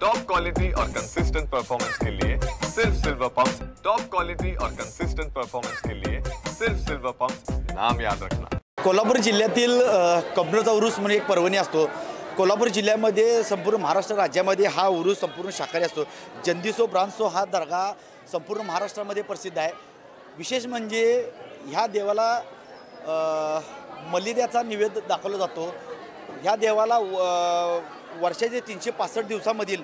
Top quality और consistent performance के लिए सिर्फ सिल्वर पंप्स। टॉप क्वालिटी और कंसिस्टेंट परफॉर्मेंस के लिए सिर्फ सिल्वर पंप्स, नाम याद रखना। कोल्हापूर जिल्ह्यातील कबनूरचा उरूस म्हणजे एक पर्वणी असतो। कोल्हापूर जिल्ह्यामध्ये संपूर्ण महाराष्ट्र राज्यामध्ये हा उरूस संपूर्ण शाकाहारी असतो। जंदिसो ब्रांसो हा दर्गा संपूर्ण महाराष्ट्रामध्ये प्रसिद्ध आहे। विशेष म्हणजे ह्या देवाला मलिद्याचा निवेद दाखवला जातो। ह्या देवाला वर्षाचे 365 दिवसामधील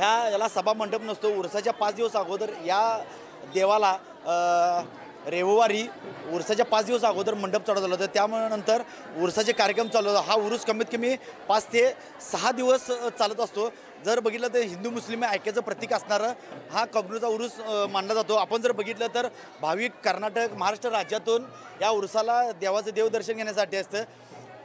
याला सभा मंडप नसतो। उरसाच्या 5 दिवस अगोदर या देवाला रविवारी उरसाच्या 5 दिवस अगोदर मंडप चढवला जातो। त्यानंतर उरसाचे कार्यक्रम चालू होतात। हा उरूस कमीत कमी 5 ते 6 दिवस चालत असतो। जर बघितलं तर हिंदू मुस्लिम ऐक्याचं प्रतीक असणारा हा कबनूरचा उरूस मानला जातो। आपण जर बघितलं तर भाविक कर्नाटक महाराष्ट्र राज्यातून या उरसाला देवाचं देवदर्शन घेण्यासाठी असतं।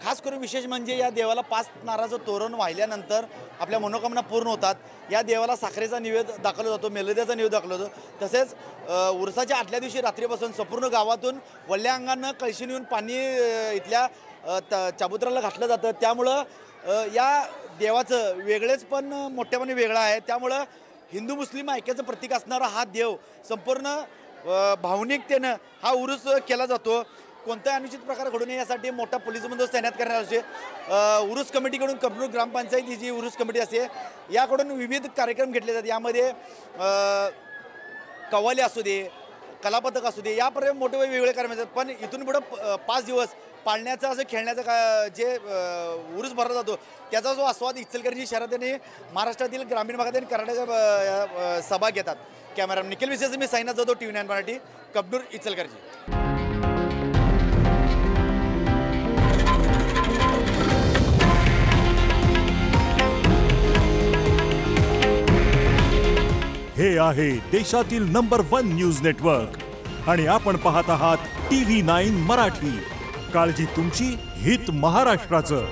खास करून विशेष म्हणजे या देवाला 5 नारळाचं तोरण वाहिल्यानंतर आपल्या मनोकामना पूर्ण होतात। या देवाला साखरेचा निवेद दाखवला जातो, मेलद्याचा निवेद दाखवला जातो। तसेच उरसाच्या आदल्या दिवशी रात्रीपासून संपूर्ण गावातून वल्ल्या अंगानं कळशी नेऊन पाणी इथल्या चाबुत्राला घातलं जातं। त्यामुळं या देवाचं वेगळेच पण मोठेपणे वेगळं आहे। त्यामुळं हिंदू मुस्लिम ऐक्याचं प्रतीक असणारा हा देव संपूर्ण भावनिकतेनं हा उरूस केला जातो। कोणत्याही अनुचित प्रकार घडू नये यासाठी मोठा पोलीस बंदोबस्त तैनात करण्यात असते। उरूस कमिटीकडून कबनूर ग्रामपंचायत ही जी उरूस कमिटी असते याकडून विविध कार्यक्रम घेतले जातात। यामध्ये कव्वाली असू दे, कलापथक असू दे, यापर्यंत मोठे वेगवेगळे कार्यक्रम असतात। पण इथून पुढे 5 दिवस पाळण्याचा असं खेळण्याचा जे उरूस भरला जातो त्याचा जो आस्वाद इचलकरंजी शहरात महाराष्ट्रातील ग्रामीण भागात आणि कर्नाटक सभा घेतात। कॅमेरामॅन निखिल विशेष मी साईनाथ जाधव, TV9 मराठी, कबनूर, इचलकरंजी। हे आहे देशातील नंबर 1 न्यूज नेटवर्क आणि आपण पाहत आहात TV9 मराठी। काळजी तुमची, हित महाराष्ट्राचं।